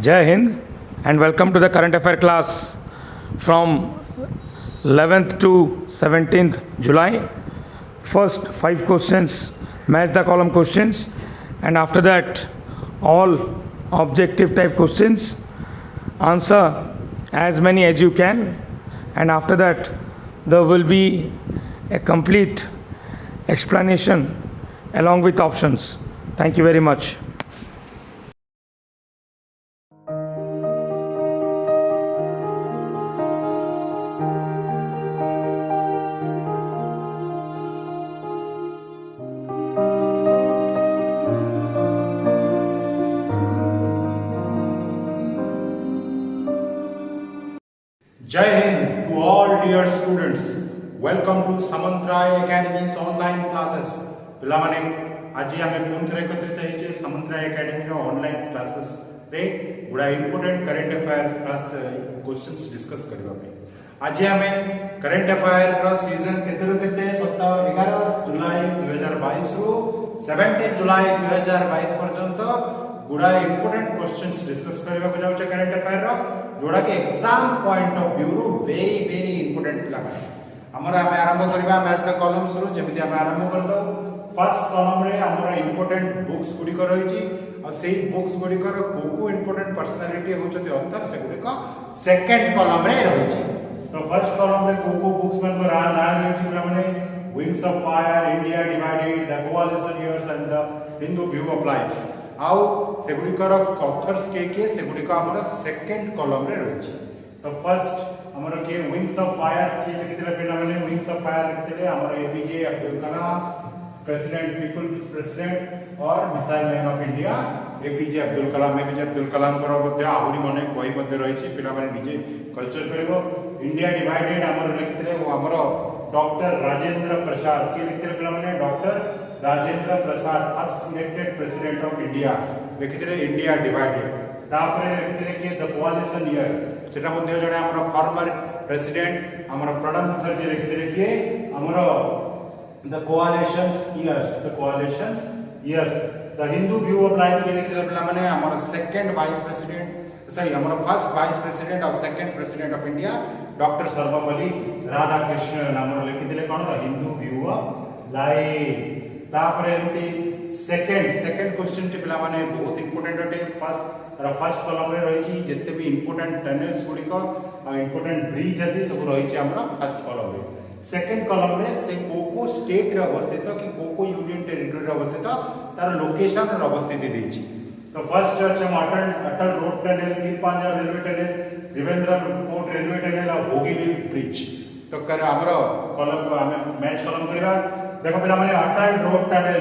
Jai Hind and welcome to the current affair class from 11th to 17th July. First 5 questions, match the column questions, and after that all objective type questions. Answer as many as you can, and after that there will be a complete explanation along with options. Thank you very much. Jai Hind to all dear students. Welcome to Samantraya Academy's online classes. पिलामाने आज आमे पुनः एकत्रित होइछे Samantaray academy रो online classes रे गुडा important current affair class questions discuss करबा पे आज आमे करंट अफेयर रो सीजन केते रो केते सप्ताह 11 जुलाई 2022 रो 17 जुलाई 2022 पर्यंत गुडा इंपोर्टेंट क्वेश्चंस डिस्कस करबा को जाउछ करंट अफेयर रो जोड़ा के एग्जाम पॉइंट ऑफ व्यू रो वेरी वेरी इंपोर्टेंट लागा हमरा आमे आरंभ करबा मैच द कॉलम्स रो जेमिति आमे आरंभ कर दो फर्स्ट कॉलम रे हमरा इंपोर्टेंट बुक्स गुडी कर रहिछि और सेही बुक्स गुडी कर कोको इंपोर्टेंट पर्सनालिटी होचते अंतर से गुडी का सेकंड कॉलम रे रहिछि तो फर्स्ट कॉलम रे कोको बुक्स मन को नाम रहिछि माने wings of fire India divided the coalition years and the Hindu view of life आउ से गुडी कर ऑथर्स के से गुडी का हमरा सेकंड कॉलम रे रहिछि तो फर्स्ट हमरा के विंग्स ऑफ फायर के लिखितले पिला माने विंग्स ऑफ फायर लिखितले हमरा APJ Abdul Kalam president people's president और missile man of India APJ Abdul Kalam करो मध्ये आहुरी मने कोई मध्ये रहिछि पिला माने निजे कल्चर करबो इंडिया डिवाइडेड हमर लिखितले ओ हमर डॉक्टर राजेंद्र प्रसाद के लिखितले पिला माने doctor Rajendra Prasad first elected president of India लिखितले इंडिया डिवाइडेड तापरे लिखितले के द कोलिशन ईयर सेटा मध्ये जणे हमर फॉर्मर प्रेसिडेंट हमर प्रणब मुखर्जी लिखितले के हमर the coalitions years the hindu view of life के लिखितले पिला माने हमर सेकंड वाइस प्रेसिडेंट सॉरी हमर फर्स्ट वाइस प्रेसिडेंट और second president of India doctor Sarvepalli Radhakrishnan हमर लिखितले कोन the Hindu view of life तापरे एंती सेकंड क्वेश्चन टी पिला माने बहुत इंपोर्टेंट अटे फर्स्ट कॉलम रे रहिछि जते भी इंपोर्टेंट टनल्स गुडी को और इंपोर्टेंट ब्रिज जति सब रहिछि हमर फर्स्ट कॉलम रे सेकंड कॉलम रे से कोको स्टेट रे अवस्थित कि कोको यूनियन टेरिटरी रे अवस्थित तार लोकेशन रे अवस्थित देछि तो फर्स्ट अछि अटल रोड टनल पीर Panja railway tunnel Trivandrum port railway tunnel और बोगीबिल ब्रिज तो कर हमरो कॉलम को हमें मैच कॉलम करबा देखो पिला माने अटल रोड टनल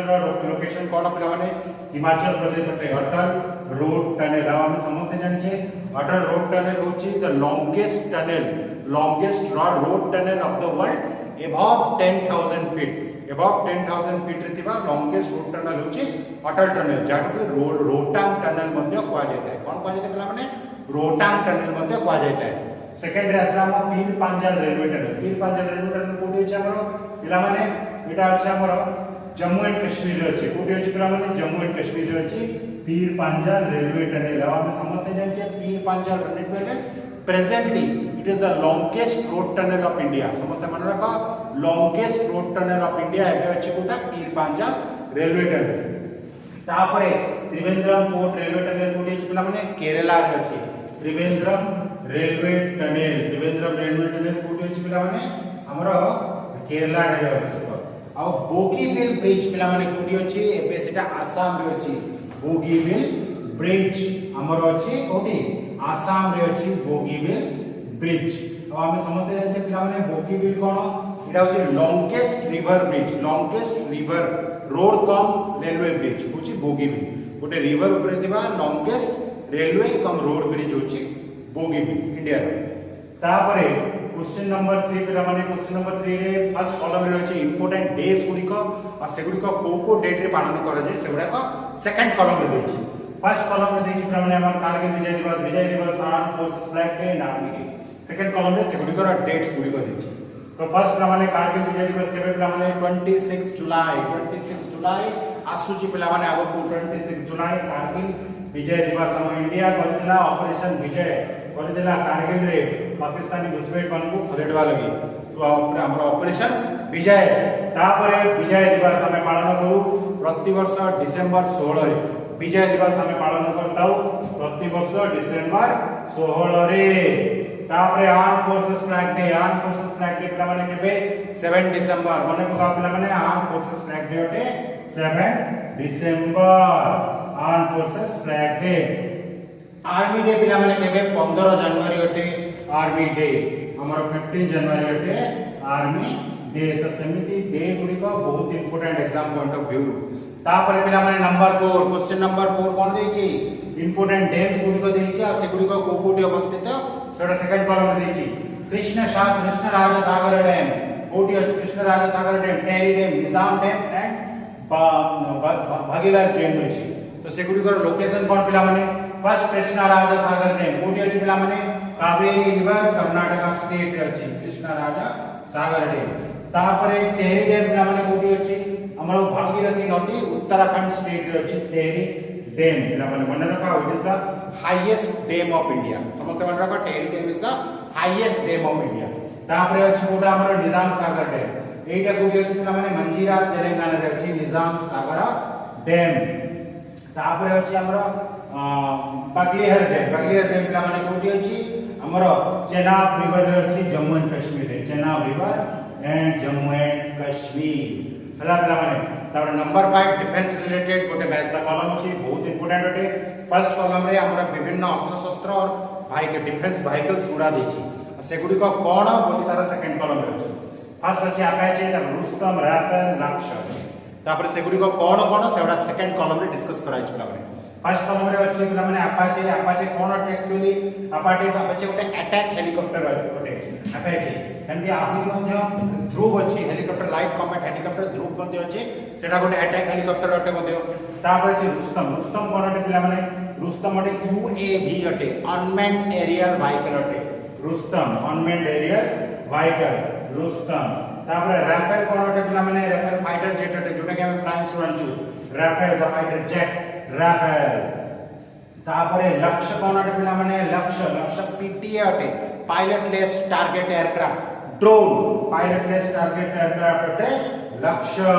रो लोकेशन कोन पिला माने हिमाचल प्रदेश अटे अटल रोड टनल हम समझते जानि छे अटल रोड टनल होची the longest road tunnel of the world above 10,000 feet रे थिबा longest road tunnel होची अटल टनल जाके रोहतांग टनल मध्ये कहा जाता है कोन कहा जाता है पिला माने रोहतांग टनल मध्ये कहा जाता है सेकंड रे असला हम पीर पांजाल रेलवे टनल कोठी छै हमरो पिला माने एटा छै हमरो जम्मू एंड कश्मीर रे छै कोठी छै पिला माने जम्मू एंड कश्मीर रे छै पीर पांजाल रेलवे टनल हम समझते जानि छै Pir Panjal railway tunnel presently it is the longest road tunnel of India समझते मन रखा longest road tunnel of India एबे अछि कोटा पीर पांजाल रेलवे टनल तापरे त्रिवेंद्रम पोर्ट रेलवे टनल कोठी अछि पिला माने केरला रे अछि त्रिवेंद्रम रेलवे टनल कोठी अछि पिला माने हमरो केरला रे अवस्थित आ बोगीबिल ब्रिज पिला माने कोठी अछि एबे सेटा आसाम रे अछि बोगीबिल ब्रिज हमरो अछि कोठी आसाम रे अछि बोगीबिल ब्रिज अब हम समझते जाय छै पिला माने बोगीबिल कोन एटा होछि longest river road cum railway bridge होछि बोगीबिल गोटे रिवर ऊपर थिबा longest railway cum road bridge होछि बोगीबिल इंडिया रे तापरे क्वेश्चन नंबर 3 पिला माने क्वेश्चन नंबर 3 रे फर्स्ट कॉलम रे होछि इंपोर्टेंट डेज गुडी को आ सेगुडी को कोको डेट रे पालन करा जाय सेगुडा को सेकंड कॉलम रे दैछि फर्स्ट कॉलम रे दैछि पिला माने हमर कारगिल विजय दिवस arm forces flag day and army day second column रे सेगुडी को डेट्स गुडी को दैछि तो फर्स्ट पिला माने कारगिल विजय दिवस केबे पिला माने 26 जुलाई आसुची पिला माने आगो 26 जुलाई कारगिल विजय दिवस हम इंडिया करथिला ऑपरेशन विजय करथिला कारगिल रे पाकिस्तानी घुसपैठ मान को खदेड़वा लगी तो हमर ऑपरेशन विजय तापरे विजय दिवस हमें पालन करू प्रतिवर्ष डिसेंबर 16 रे विजय दिवस हमें पालन करताऊ प्रतिवर्ष डिसेंबर 16 रे तापरे आर्म फोर्सेस फ्लैग डे पिला माने केबे 7 डिसेंबर माने को पिला माने आर्म फोर्सेस फ्लैग डे होते 7 December arm forces flag day army day पिला माने केबे 15 जनवरी होते आर्मी डे हमर 15 जनवरी होते आर्मी डे तो सेमिति डे गुडी को बहुत important exam point of view तापरे पिला माने नंबर 4 क्वेश्चन नंबर 4 कोन देछि इंपोर्टेंट डैम्स गुडी को देछि आ से गुडी को कोकोटी अवस्थित सेटा सेकंड कॉलम में देछि कृष्णराज सागर डैम कोटी अछि Krishnaraja Sagar dam Tehri dam Nizam dam and Bhagirath dam अछि तो से गुडी को लोकेशन कोन पिला माने फर्स्ट कृष्णराज सागर डैम कोटी अछि पिला माने कावेरी रिवर कर्नाटक स्टेट अछि कृष्णराज सागर डैम तापरे टेरी डैम पिला माने कोटी अछि हमरो भागीरथी नदी उत्तराखंड स्टेट रे अछि टेरी डैम पिला माने मन रखा it is the highest dam of India समस्त मन रखा Tehri dam is the highest dam of India तापरे अछि गोटा हमरो निजाम सागर डैम एटा कोटी अछि पिला माने मंजीरा तेलंगाना रे अछि निजाम सागर डैम तापरे अछि हमरो बगलिहर डैम पिला माने कोटी अछि हमरो चेनाब रिवर रे अछि जम्मू एंड कश्मीर रे Chenab river and Jammu and Kashmir हला पिला माने तापर नंबर 5 डिफेंस रिलेटेड गोटे मैच द कॉलम अछि बहुत इंपोर्टेंट होते फर्स्ट कॉलम रे हमरा विभिन्न अस्त्र शस्त्र और भाई के डिफेंस व्हीकल्स उड़ा देछि से गुडी को कोन बोली तार सेकंड कॉलम रे अछि फर्स्ट अछि अपाचे रुस्तम राफेल लक्ष्य तापर से गुडी को कोन सेडा सेकंड कॉलम रे डिस्कस कराइ पिला माने फर्स्ट कॉलम रे अछि पिला माने अपाचे कोन एक्चुअली अपाचे गोटे अटैक हेलीकॉप्टर गोटे अपाचे एंड आहुरी मध्य ध्रुव अछि हेलीकॉप्टर लाइट कॉम्बैट हेलीकॉप्टर ध्रुव मध्य अछि सेटा गोटे अटैक हेलीकॉप्टर अटे मध्य तापर अछि रुस्तम कोन अटे पिला माने रुस्तम अटे यूएवी अटे अनमैन्ड एरियल व्हीकल अटे Rustom unmanned aerial vehicle Rustom तापर राफेल कोन अटे पिला माने राफेल फाइटर जेट अटे जोटा के हम फ्रांस रंजू Rafale the fighter jet Rafale तापर लक्ष्य कोन अटे पिला माने लक्ष्य पीटीए अटे pilotless target aircraft drone pilotless target aircraft अटे लक्ष्य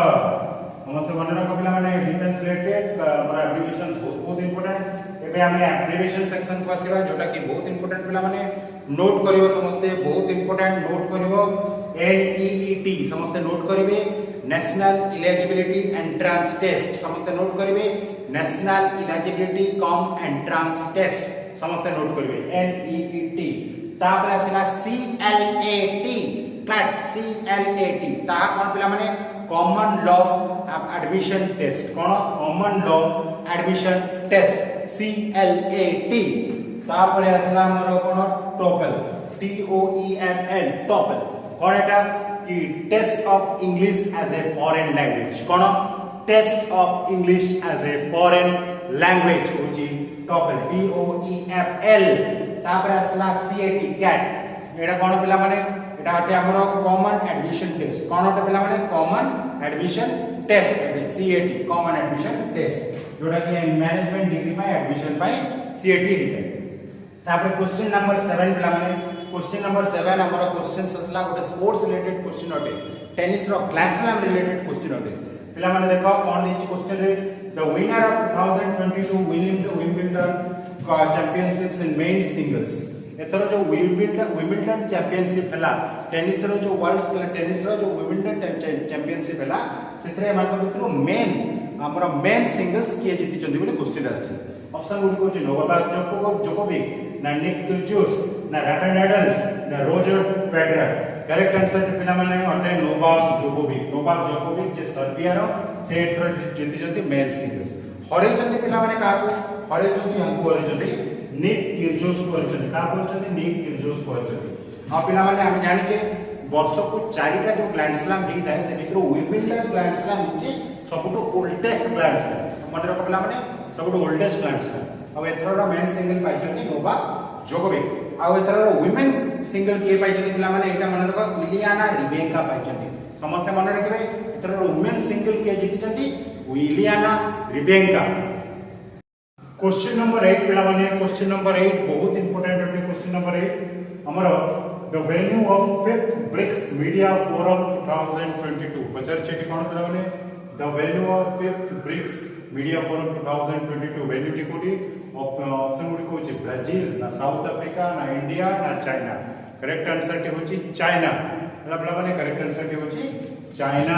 समस्त मन रख पिला माने डिफेंस रिलेटेड हमरा एब्रिविएशंस बहुत इंपोर्टेंट एबे हमें एब्रिविएशन सेक्शन को आसीबा जोटा कि बहुत इंपोर्टेंट पिला माने नोट करिवो समस्त बहुत इंपोर्टेंट नोट करिवो एनईईटी समस्त नोट करिवे नेशनल इलिजिबिलिटी एंट्रेंस टेस्ट समस्त नोट करिवे national eligibility cum entrance test समस्त नोट करिवे एनईईटी तापर आसीला सीएलएटी क्लैट सीएलएटी ता कोन पिला माने कॉमन लॉ एडमिशन टेस्ट कोन common law admission test C L A T तापर आसीला हमर कोन टोफल TOEFL टोफल कोन एटा कि test of English as a foreign language कोन test of English as a foreign language होची टोफल TOEFL तापर आसला CAT कैट एटा कोन पिला माने एटा हटे हमरो कॉमन एडमिशन टेस्ट कोन हटे पिला माने common admission test CAT common admission test जोटा कि मैनेजमेंट डिग्री में एडमिशन पाई CAT हिते तापर क्वेश्चन नंबर 7 पिला माने क्वेश्चन नंबर 7 हमरो क्वेश्चन असला गोटे स्पोर्ट्स रिलेटेड क्वेश्चन हटे टेनिस रो ग्रैंड स्लैम रिलेटेड क्वेश्चन हटे पिला माने देखो कोन दिछि क्वेश्चन रे the winner of 2022 Wimbledon championships in men's singles एथरो जो विंबलडन चैंपियनशिप हला टेनिस रो जो वर्ल्ड टेनिस रो जो विंबलडन चैंपियनशिप हला सेथरे मान को मेन हमरा मेन सिंगल्स किए जीति चंदी बोले क्वेश्चन आछि ऑप्शन गुडी को छै नोवाक जोकोविक ना निक किर्चियोस ना राफेल नाडाल ना रोजर फेडरर करेक्ट आंसर पिला माने अटे नोवाक जोकोविक जे सर्बिया रो से एथरो जीति चंदी मेन सिंगल्स हरे चंदी पिला माने काको हरे चंदी हमको हरे चंदी निक किर्चियोस को हरे चंदी का बोल चंदी निक किर्चियोस को हरे चंदी आ पिला माने हम जानि छे वर्ष को चारिटा जो ग्रैंड स्लैम ही थाए से भितर विंबलडन ग्रैंड स्लैम हिचे सबटो ओल्डेस्ट ग्रैंड स्लैम मन रख पिला माने सबटो ओल्डेस्ट ग्रैंड स्लैम अब एथरो मेन सिंगल पाइ चंदी नोवाक जोकोविक आ एथरो वुमेन सिंगल के पाइ चंदी पिला माने एटा मन रख इलियाना रिबेका पाइ चंदी समस्त मन रखबे एथरो वुमेन सिंगल के जीति चंदी इलियाना रिबेंका। क्वेश्चन नंबर 8 पिला माने क्वेश्चन नंबर 8 बहुत इंपोर्टेंट है। क्वेश्चन नंबर 8 हमर the venue of 5th BRICS media forum 2022 पचार छेटी कोन पिला माने the venue of 5th BRICS media forum 2022 venue टी कोटी ऑप्शन गुडी को छै ब्राजील ना साउथ अफ्रीका ना इंडिया ना चाइना। करेक्ट आंसर टी होची चाइना। हला पिला माने करेक्ट आंसर टी होची चाइना।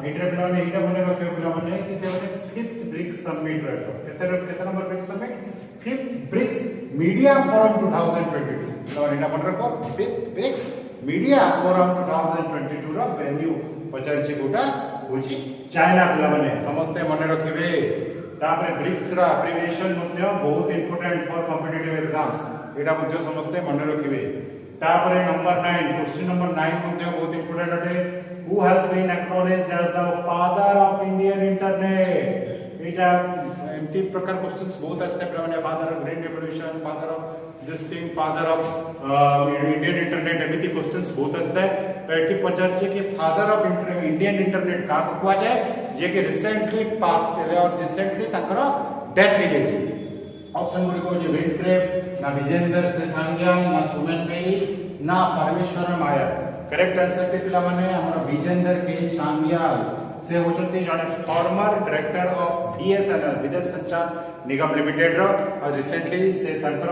एटा पिला माने एटा मने रखियो पिला माने कि ते माने 5th ब्रिक्स समिट रखो केते number BRICS summit 5th BRICS media forum 2022 तो एटा मन रखो 5th ब्रिक्स मीडिया फोरम 2022 रो वेन्यू पचार छै गोटा होची चाइना पिला माने समस्त मने रखिबे। तापर ब्रिक्स रा अब्रिविएशन मध्ये बहुत इंपोर्टेंट फॉर कॉम्पिटिटिव एग्जाम्स एटा मध्ये समस्त मने रखिबे। तापर नंबर 9 क्वेश्चन नंबर 9 मध्ये बहुत इंपोर्टेंट अटे who has been acknowledged as the father of Indian internet. एटा एमती प्रकार क्वेश्चंस बहुत आस्ते प्रमाणे father of green revolution father of this thing father of Indian internet एमती क्वेश्चंस बहुत आस्ते। तो एटी पचार छे कि फादर ऑफ इंडियन इंटरनेट का कुआ जाय जे कि रिसेंटली पास केले और रिसेंटली तकर डेथ हो गई। ऑप्शन गुडी को जे विंट्रेप ना विजेंद्र से सांग्याल ना सुमन बेरी ना परमेश्वरन आयर। करेक्ट आंसर के पिला माने हमरा विजेंद्र के सांग्याल से होचंती जने फॉर्मर डायरेक्टर ऑफ बीएसएनएल विदेश संचार निगम लिमिटेड रो और रिसेंटली से तकर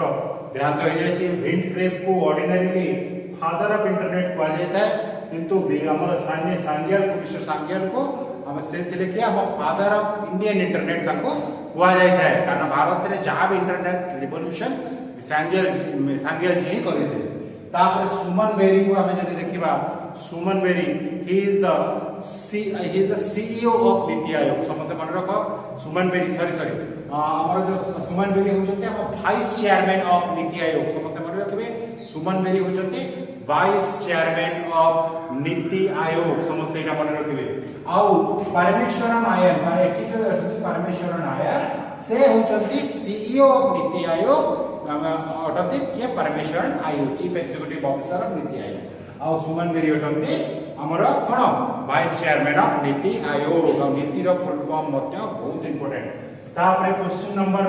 देहांत हो जाय छी। विंट्रेप को ऑर्डिनरीली फादर ऑफ इंटरनेट कहा जाता है किंतु हमरा सांग्याल को मिस्टर सांग्याल को हम से थिले कि हम फादर ऑफ इंडियन इंटरनेट ताको कहा जाता है कारण भारत रे जहां भी इंटरनेट रिवोल्यूशन सांग्याल जी ही करथे। तापर सुमन बेरी को हमें जदि देखिबा Suman Bery he is the CEO of NITI Aayog समस्त मन रखो सुमन बेरी सॉरी हमर जो सुमन बेरी होचते हम vice chairman of NITI Aayog समस्त मन रखबे। सुमन berry होचते vice chairman of NITI Aayog समस्त एटा मन रखबे। आउ परमेश्वरन आयर माने एठी जो असली परमेश्वरन आयर से होचती सीईओ ऑफ नीति आयोग अटती के परमेश्वरन आयोग chief executive officer of NITI आयोग। आउ सुमन बेरी अटती हमर कोन वाइस चेयरमैन ऑफ नीति आयोग और नीति रो फुल फॉर्म मध्ये बहुत इंपोर्टेंट। तापर क्वेश्चन नंबर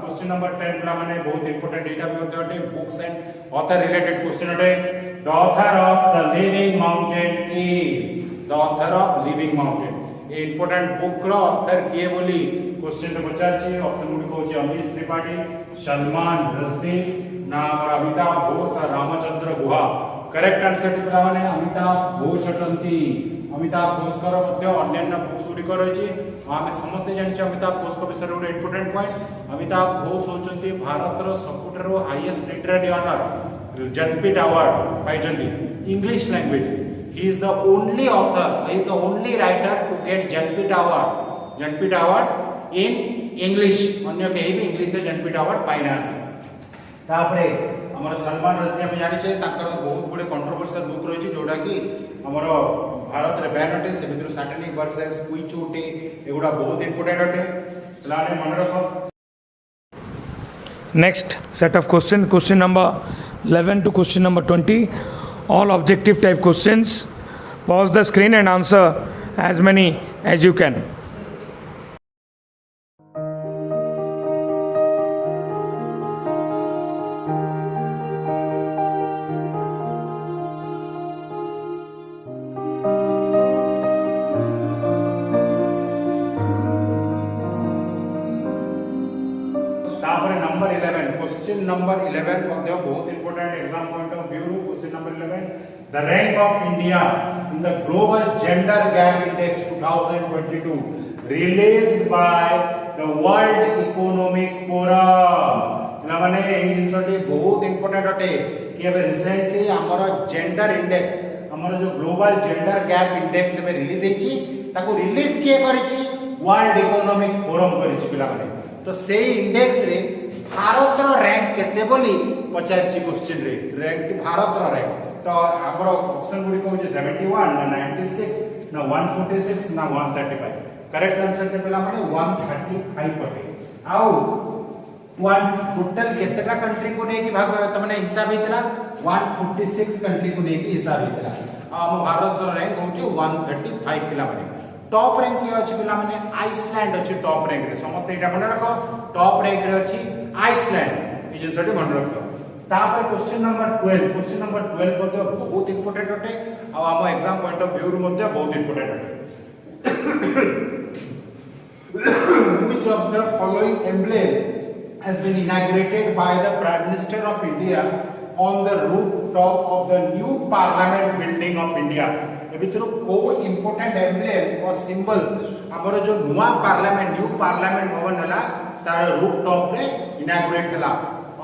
10 पिला माने बहुत इंपोर्टेंट एटा मध्ये अटे books and author related question अटे the author of the living mountain is the author of living mountain a important book रो ऑथर के बोली क्वेश्चन तो पचार छी। ऑप्शन गुडी को छी अमीश त्रिपाठी सलमान रश्दी ना और अमिताभ घोष और रामचंद्र गुहा। करेक्ट आंसर पिला माने अमिताभ घोष अटंती। अमिताभ घोष कर मध्ये अन्य बुक्स गुडी कर रही आमे समस्त जानि अमिताभ घोष को विषय रे इंपोर्टेंट पॉइंट अमिताभ घोष होचंती भारत रो सबुठारो highest literary honour Jnanpith award पाइचंती English language. He is the only author he is the only writer to get Jnanpith award in English अन्य केही भी इंग्लिश से जनपीठ अवार्ड पाइना। तापरे हमर सलमान रश्दी हम जानि छे ताकर बहुत बड़े कंट्रोवर्शियल बुक रही जोड़ा कि हमर भारत रे बैन अटे से भितर सैटेनिक वर्सेस कुइचोटे एगुडा बहुत इंपोर्टेंट अटे लाने मन रखो। Next set of question number 11 to question number 20, all objective type questions. Pause the screen and answer as many as you can. Question number 11 मध्ये बहुत important exam point of view question number 11 the rank of India in the global gender gap index 2022 released by the world economic forum. माने ए जिनसटी बहुत important अटे कि अब recently हमर gender index हमर जो ग्लोबल जेंडर गैप इंडेक्स में release हेची ताको रिलीज किए करिछि वर्ल्ड इकोनॉमिक फोरम करिछि पिला माने। तो से इंडेक्स रे भारत रो रैंक केते बोली पचारछि क्वेश्चन रे रैंक भारत रो रैंक तो हमर ऑप्शन गुडी को जे 71 ना 96 ना 146 ना 135। करेक्ट आंसर के पिला माने 135 पटे। आउ वन टोटल केतेटा कंट्री को ने की भाग त माने हिसाब हेतला 146 कंट्री को ने की हिसाब हेतला। हम भारत रो रैंक होचे 135 पिला माने टॉप रैंक किए अछि पिला माने आइसलैंड अछि टॉप रैंक रे समस्त एटा मन रखो टॉप रैंक रे अछि आइसलैंड ई जिनसटी मन रखो तापर क्वेश्चन नंबर 12 मध्ये बहुत इंपोर्टेंट अटे आ हम एग्जाम पॉइंट ऑफ व्यू मध्ये बहुत इंपोर्टेंट अटे which of the following emblem has been inaugurated by the Prime Minister of India on the rooftop of the new Parliament building of India ए भितर को important emblem और symbol हमर जो नुआ parliament new parliament भवन हला तार रूफटॉप रे इनागुरेट हला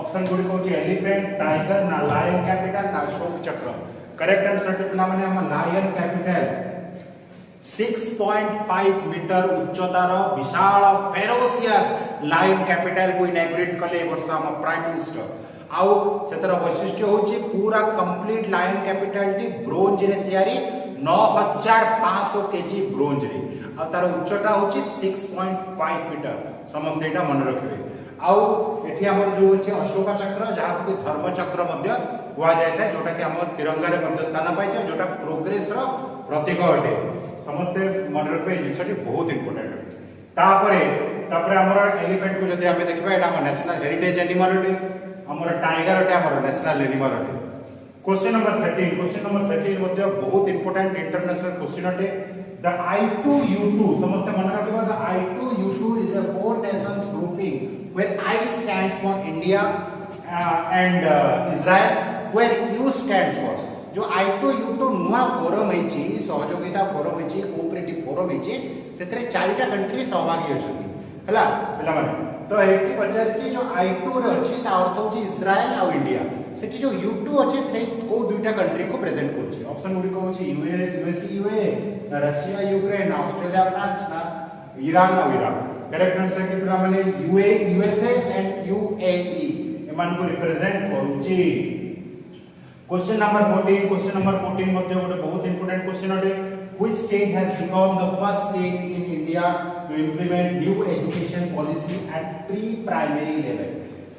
ऑप्शन गुडी को छै एलिफेंट टाइगर ना लायन कैपिटल ना अशोक चक्र करेक्ट आंसर टिपला माने हम लायन कैपिटल 6.5 मीटर उच्चतार विशाल फेरोसियस लायन कैपिटल को इनागुरेट कले वर्ष हम प्राइम मिनिस्टर आउ सेतर वैशिष्ट्य होची पूरा कंप्लीट लायन कैपिटल टी ब्रोंज रे तयारी 9500 केजी ब्रोंज रे आ तार उच्चता होची 6.5 मीटर समस्त एटा मन रखिबे आउ एठी हमर जो होची अशोक चक्र जहा को धर्म चक्र मध्य हुआ जाय था जोटा कि हम तिरंगा रे मध्य स्थान पाइ छै जोटा प्रोग्रेस रो प्रतीक अटे समस्त मन रखबे जिसटी बहुत इंपोर्टेंट तापरे हमर एलिफेंट को जदि हमें देखबा एटा हम नेशनल हेरिटेज एनिमल अटे हमर टाइगर अटे हमर नेशनल एनिमल अटे क्वेश्चन नंबर 13 मध्ये बहुत इंपोर्टेंट इंटरनेशनल क्वेश्चन अटे द I2U2 समस्त मन रखबा the I2U2 is a four Nations grouping where I stands for India and Israel where U stands for जो I2U2 नुआ फोरम हेची सहयोगिता फोरम हेची कोऑपरेटिव फोरम हेची सेतरे चारिटा कंट्री सहभागी होछथि हला पिला माने तो एठी पचारची जो I2 रे अछि ता अर्थ होची इस्राएल आ इंडिया सेठी जो U2 अछि से को दुईटा कंट्री को प्रेजेंट करछि ऑप्शन गुडी को होची USA Russia Ukraine Australia France ना ईरान आ इराक करेक्ट आंसर के पिला माने यूएसए एंड यूएई एमान को रिप्रेजेंट करूची क्वेश्चन नंबर 14 मध्ये गोटे बहुत इंपोर्टेंट क्वेश्चन अटे which state has become the first state in India to implement new education policy at pre primary level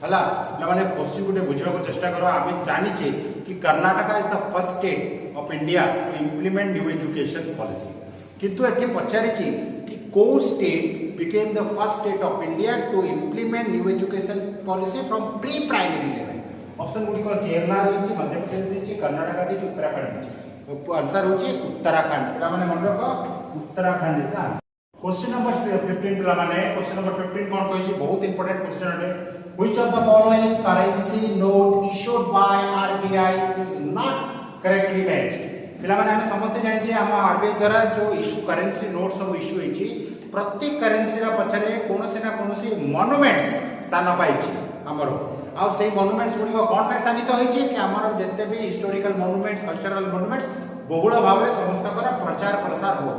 हला माने क्वेश्चन गुटे बुझबा को चेष्टा करो आबे जानि छे कि Karnataka is the first state of India to implement new education policy किंतु एठी पचारि छी कि को state became the first state of India to implement new education policy from pre primary level option गुडी को केरला देछि मध्य प्रदेश देछि कर्नाटक देछि उत्तराखंड देछि आंसर होछि उत्तराखंड पिला माने मन रखो Uttarakhand is answer question number 15 पिला माने क्वेश्चन नंबर 15 कोन कहै बहुत इंपोर्टेंट क्वेश्चन अटे which of the following currency note issued by RBI is not correctly matched पिला माने हम समझते जानि छै हम आरबीआई द्वारा जो इशू करेंसी नोट सब इशू हेछि प्रत्येक करेंसी रा पछरे कोनोसी ना कोनोसी मॉन्यूमेंट्स स्थान पाइछि हमरो आ से मॉन्यूमेंट्स गुडी को कोन पे स्थानित होइछि कि हमरो जत्ते भी हिस्टोरिकल मॉन्यूमेंट्स कल्चरल मॉन्यूमेंट्स बहुल भाव रे समस्त कर प्रचार प्रसार हो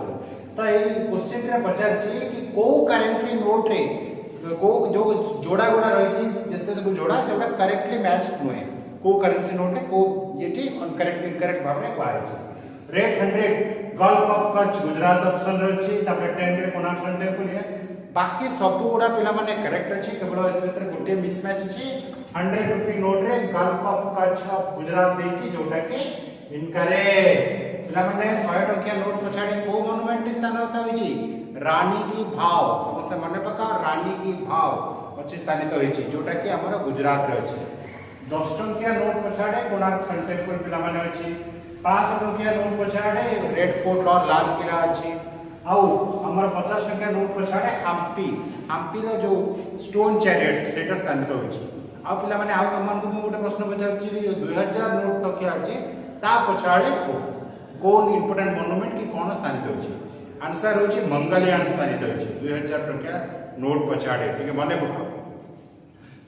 तो एई क्वेश्चन रे पछारछि कि को करेंसी नोट रे को जो जोड़ा गोड़ा रहिछि जत्ते सब जोड़ा सेटा करेक्टली मैच नोए को करेंसी नोट रे को येठी अनकरेक्ट इनकरेक्ट भाव रे बाहर red 100 Gulf of Kutch Gujarat option रछि तबे 10 रे कोणाक्सन टेम्पल है बाकी सब गुडा पिला माने करेक्ट अछि केवल ए भीतर गोटे मिसमैच अछि 100 रुपी नोट रे Gulf of Kutch of Gujarat देछि जोटा के इनकरेक्ट पिला माने 100 टकिया नोट पछाडे को मॉन्यूमेंट स्थान होता होइछि रानी की भाव समस्त माने पका रानी की भाव अछि स्थानित होइछि जोटा के हमर गुजरात रे अछि 10 टकिया नोट पछाडे कोणाक्सन टेम्पल पिला माने अछि 5 टकिया नोट पछाडे रेड फोर्ट और लाल किला अछि आउ हमर 50 टकिया नोट पछाडे हम्पी रे जो स्टोन चैरियट सेटा स्थानित होछि आ पिला माने आउ तमन को गोटे प्रश्न पछारछि 2000 नोट टकिया अछि ता पछाडे कोन इंपोर्टेंट मॉन्यूमेंट की कोन स्थानित होछि आंसर होछि मंगलयान स्थानित होछि 2000 टकिया नोट पछाडे ठीक है माने पका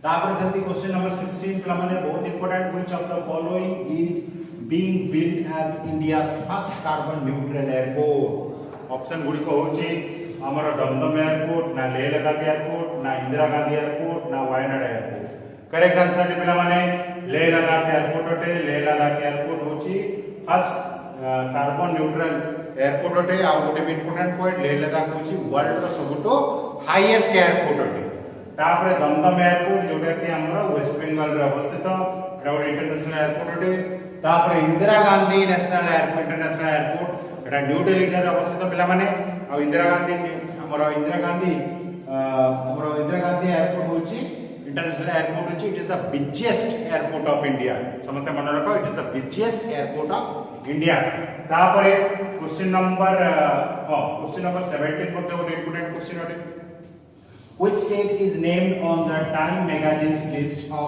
तापर सेति क्वेश्चन नंबर 16 पिला माने बहुत important which of the following is being built as India's first carbon neutral airport option गुडी को होची हमर दमदम एयरपोर्ट ना लेह लद्दाख एयरपोर्ट ना इंदिरा गांधी एयरपोर्ट ना वायनाड एयरपोर्ट करेक्ट आंसर टिपला माने लेह लद्दाख एयरपोर्ट अटे लेह लद्दाख एयरपोर्ट होची फर्स्ट कार्बन न्यूट्रल एयरपोर्ट अटे आ गोटे इंपोर्टेंट पॉइंट लेह लद्दाख होची वर्ल्ड रो सबटो हाईएस्ट एयरपोर्ट अटे तापरे दमदम एयरपोर्ट जोटा कि हमर वेस्ट बंगाल रे अवस्थित क्राउड इंटरनेशनल एयरपोर्ट अटे तापर Indira Gandhi national airport international airport एटा न्यू दिल्ली रे अवस्थित पिला माने आ इंदिरा गांधी हमर इंदिरा गांधी एयरपोर्ट होची इंटरनेशनल एयरपोर्ट होची it is the biggest airport of India समस्त मन रखो it is the biggest airport of India तापरे क्वेश्चन नंबर 17 मध्ये ଗୋଟେ इंपोर्टेंट क्वेश्चन होटे which state is named on the Time magazine's list of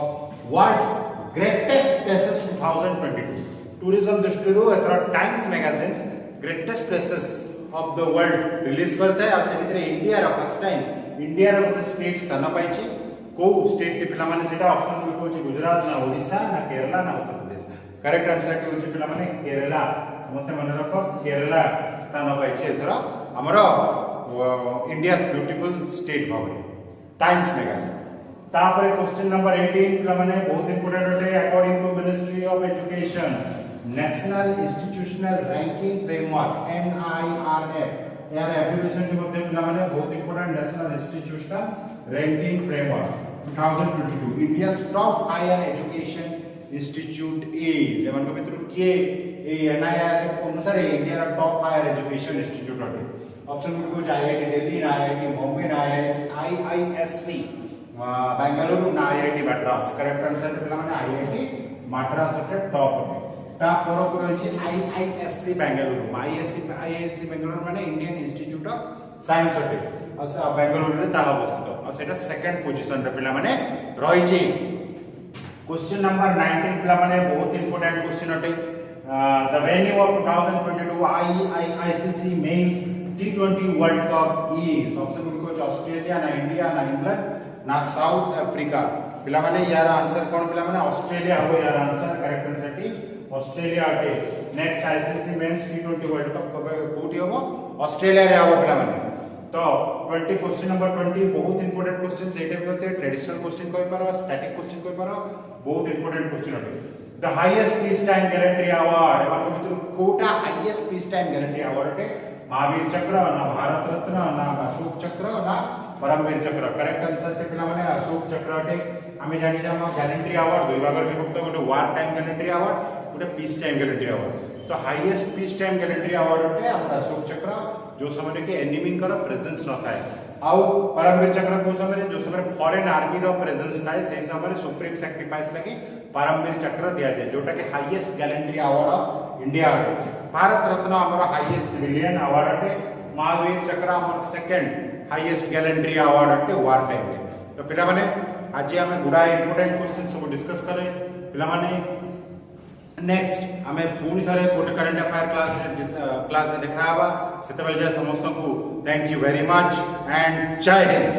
world's greatest places 2022 tourism दृष्टिରୁ एथरा Times magazines greatest places of the world release करता है आ से भितर इंडिया रा फर्स्ट टाइम इंडिया रा ଗୋଟେ स्टेट स्थान पाइछि को स्टेट टी पिला माने सेटा ऑप्शन में होछि गुजरात ना ओडिशा ना केरला ना Uttar Pradesh correct answer T होछि पिला माने केरला समस्त मन रखो केरला स्थान पाइछि एथरा हमरो इंडिया ब्यूटीफुल स्टेट भाबरे टाइम्स मैगजीन तापरे क्वेश्चन नंबर 18 पिला माने बहुत इंपोर्टेंट होते according to ministry of education national institutional ranking framework NIRF यार एप्लीकेशन के मध्य पिला माने बहुत important national institutional ranking framework 2022 India's top higher education institute is एवन को भितर के ए NIRF अनुसार इंडिया रा टॉप हायर एजुकेशन इंस्टीट्यूट अटे ऑप्शन में कुछ IIT दिल्ली ना IIT बॉम्बे ना IISc बेंगलुरु ना IIT मद्रास करेक्ट आंसर पिला माने IIT मद्रास अटे टॉप अटे ता पर को अछि IISc बेंगलुरु IISc बेंगलुरु माने इंडियन इंस्टीट्यूट ऑफ साइंस अटे अस बेंगलुरु रे ता अवस्थित और सेटा सेकंड पोजीशन रे पिला माने रहि छी क्वेश्चन नंबर 19 पिला माने बहुत इंपोर्टेंट क्वेश्चन अटे the venue of 2022 ICC men's T20 World Cup is option में कुछ ऑस्ट्रेलिया ना इंडिया ना इंग्लैंड ना साउथ अफ्रीका पिला माने यार आंसर कोन पिला माने ऑस्ट्रेलिया हो यार answer correct answer T Australia अटे नेक्स्ट आईसीसी मेंस टी20 वर्ल्ड कप कब कोठी होबो ऑस्ट्रेलिया रे आबो पिला माने तो 20 क्वेश्चन नंबर 20 बहुत इंपोर्टेंट क्वेश्चन से टाइप होते ट्रेडिशनल क्वेश्चन कोइ पारो स्टैटिक क्वेश्चन कोइ पारो बहुत इंपोर्टेंट क्वेश्चन अटे the highest peace time gallantry award एवं भितर कोटा highest peace time gallantry award अटे महावीर चक्र ना भारत रत्न ना अशोक चक्र ना परमवीर चक्र करेक्ट आंसर ते पिला माने अशोक चक्र अटे आमे जानि जे हम गैलेंट्री अवार्ड दुई भाग रे विभक्त गोटे वार टाइम गैलेंट्री अवार्ड गोटे पीस टाइम गैलेंट्री अवार्ड तो highest peace time gallantry award अटे हम अशोक चक्र जो समय के एनिमी कर प्रेजेंस न थाए आउ परमवीर चक्र को समय जो समय फॉरेन आर्मी रो प्रेजेंस थाए से समय सुप्रीम सैक्रिफाइस लगे परमवीर चक्र दिया जाए जोटा के highest gallantry award of India अटे भारत रत्न हमर हाईएस्ट सिविलियन अवार्ड अटे महावीर चक्र हमर सेकंड हाईएस्ट गैलेंट्री अवार्ड अटे वार टाइम रे तो पिला माने आज हम गुडा इंपोर्टेंट क्वेश्चन सब डिस्कस करे पिला माने नेक्स्ट हमें पूरी थरे कोटे करंट अफेयर क्लास रे देखाबा सेते बेले समस्त को thank you very much and जय हिंद।